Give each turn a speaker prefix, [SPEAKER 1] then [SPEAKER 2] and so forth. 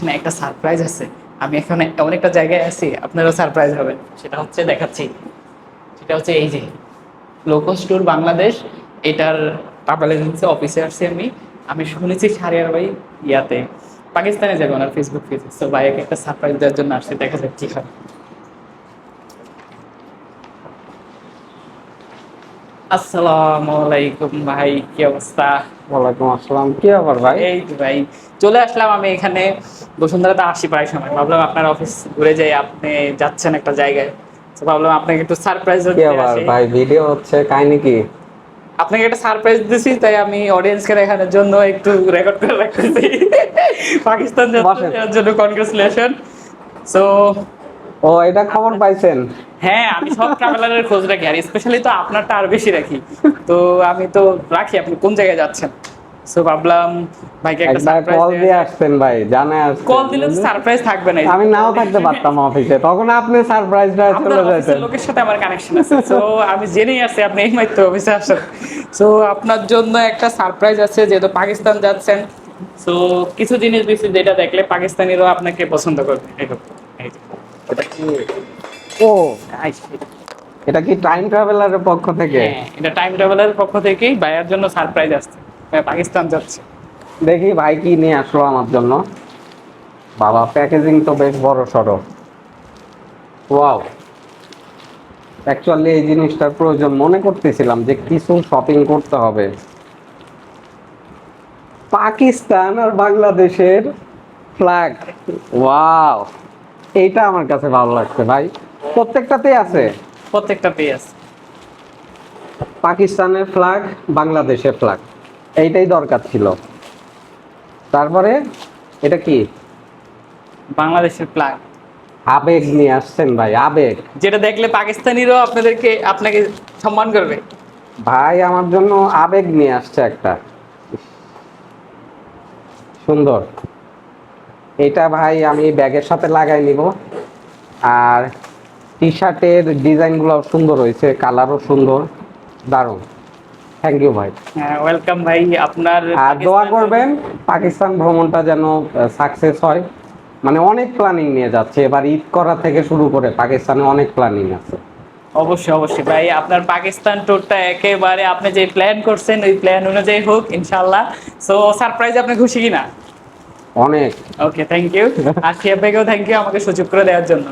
[SPEAKER 1] না, একটা সারপ্রাইজ আছে। আমি এখন এমন একটা জায়গায় আছি, আপনারও সারপ্রাইজ হবে। সেটা হচ্ছে দেখাচ্ছি। সেটা হচ্ছে এই যে লোকস ট্যুর বাংলাদেশ, এটার ট্রাভেল এজেন্সি অফিসে আসছি আমি। আমি শুনেছি শাহরিয়ার ভাই ইয়াতে পাকিস্তানে যাবে ওনার ফেসবুক পেজে। তো ভাইকে একটা সারপ্রাইজ দেওয়ার জন্য আসছে, দেখা যাক কি হয়। আসসালামু আলাইকুম ভাই, কি অবস্থা?
[SPEAKER 2] ওয়ালাইকুম আসসালাম। কি ব্যাপার ভাই?
[SPEAKER 1] এই তো ভাই, চলে আসলাম আমি এখানে। বসুন্ধরাতে আসি প্রায় সময়, ভাবলাম আপনার অফিস ঘুরে যাই। আপনি যাচ্ছেন একটা জায়গায়, তো ভাবলাম আপনাকে একটু সারপ্রাইজ
[SPEAKER 2] কি
[SPEAKER 1] দিতে
[SPEAKER 2] ব্যাপার
[SPEAKER 1] আসি।
[SPEAKER 2] ভাই, ভিডিও হচ্ছে কাহিনী কি?
[SPEAKER 1] আপনাকে একটা সারপ্রাইজ দিছি, তাই আমি অডিয়েন্সকে দেখানোর জন্য একটু রেকর্ড করে রাখতেছি। পাকিস্তান যাচ্ছে,
[SPEAKER 2] বসেন।
[SPEAKER 1] এর জন্য কনগ্রেচুলেশন। সো
[SPEAKER 2] ও, এটা খবর পাইছেন?
[SPEAKER 1] হ্যাঁ, আমি সব ট্রাভেলারের খোঁজ রাখি, আর স্পেশালি তো আপনারটা আর বেশি রাখি। তো আমি তো রাখি আপনি কোন জায়গায় যাচ্ছেন। সো ভাবলাম ভাইকে একটা
[SPEAKER 2] একবার
[SPEAKER 1] সারপ্রাইজ
[SPEAKER 2] কল
[SPEAKER 1] দেওয়া
[SPEAKER 2] দিয়ে
[SPEAKER 1] যায়।
[SPEAKER 2] আসছেন ভাই, জানে আসছেন।
[SPEAKER 1] কল দিলে তো সারপ্রাইজ থাকবে না।
[SPEAKER 2] আমি নাও থাকতে পারতাম অফিসে, তখন আপনি সারপ্রাইজটা
[SPEAKER 1] আপনার
[SPEAKER 2] চলে
[SPEAKER 1] অফিসের
[SPEAKER 2] যেতেন।
[SPEAKER 1] লোকের সাথে আমার কানেকশন আছে, সো আমি জেনেই আসছি আপনি এই মাত্র অফিসে আসেন। সো আপনার জন্য একটা সারপ্রাইজ আছে, যেহেতু পাকিস্তান যাচ্ছেন। সো কিছু জিনিস দিচ্ছি যেটা দেখলে পাকিস্তানিরাও আপনাকে পছন্দ করবে। এই দেখুন, এই যে।
[SPEAKER 2] এটা কি? ও,
[SPEAKER 1] এই,
[SPEAKER 2] এটা কি টাইম ট্রাভেলারের পক্ষ থেকে?
[SPEAKER 1] হ্যাঁ, এটা টাইম ট্রাভেলের পক্ষ থেকেই ভাইয়ার জন্য সারপ্রাইজ আসছে। ভাইয়া পাকিস্তান যাচ্ছে।
[SPEAKER 2] দেখি ভাই কি নিয়ে আসলো আমার জন্য। বাবা, প্যাকেজিং তো বেশ বড় সড়ো। ওয়াও, অ্যাকচুয়ালি এই জিনিসটার প্রয়োজন মনে করতেছিলাম যে কিছু শপিং করতে হবে। পাকিস্তান আর বাংলাদেশের ফ্ল্যাগ। ওয়াও, এইটা আমার কাছে ভালো লাগছে ভাই। প্রত্যেকটাতেই আছে
[SPEAKER 1] প্রত্যেকটা পেয়ে আছে।
[SPEAKER 2] পাকিস্তানের ফ্ল্যাগ, বাংলাদেশের ফ্ল্যাগ, এইটাই দরকার ছিল। তারপরে এটা কি?
[SPEAKER 1] বাংলাদেশের প্লাগ,
[SPEAKER 2] আবেগ নিয়ে আসছেন ভাই, আবেগ।
[SPEAKER 1] যেটা দেখলে পাকিস্তানিরাও আপনাকে সম্মান করবে।
[SPEAKER 2] ভাই আমার জন্য আবেগ নিয়ে আসছে একটা। সুন্দর। এটা ভাই আমি ব্যাগের সাথে লাগাই নিব। আর টি শার্টের ডিজাইনগুলো সুন্দর হয়েছে, কালারও সুন্দর, দারুণ। থ্যাংক ইউ ভাই।
[SPEAKER 1] হ্যাঁ, ওয়েলকাম ভাই। আপনার
[SPEAKER 2] আর দোয়া করবেন পাকিস্তান ভ্রমণটা যেন সাকসেস হয়। মানে অনেক প্ল্যানিং নিয়ে যাচ্ছে, এবার ঈদ করা থেকে শুরু করে পাকিস্তানে অনেক প্ল্যানিং আছে।
[SPEAKER 1] অবশ্যই অবশ্যই ভাই, আপনার পাকিস্তান ট্যুরটা একেবারে আপনি যে প্ল্যান করছেন ওই প্ল্যান অনুযায়ী হোক ইনশাআল্লাহ। সো সারপ্রাইজ, আপনি খুশি কিনা?
[SPEAKER 2] অনেক।
[SPEAKER 1] Okay, thank you. আর শিয়া ভাইকেও থ্যাংক ইউ আমাকে সুযোগ করে দেওয়ার জন্য।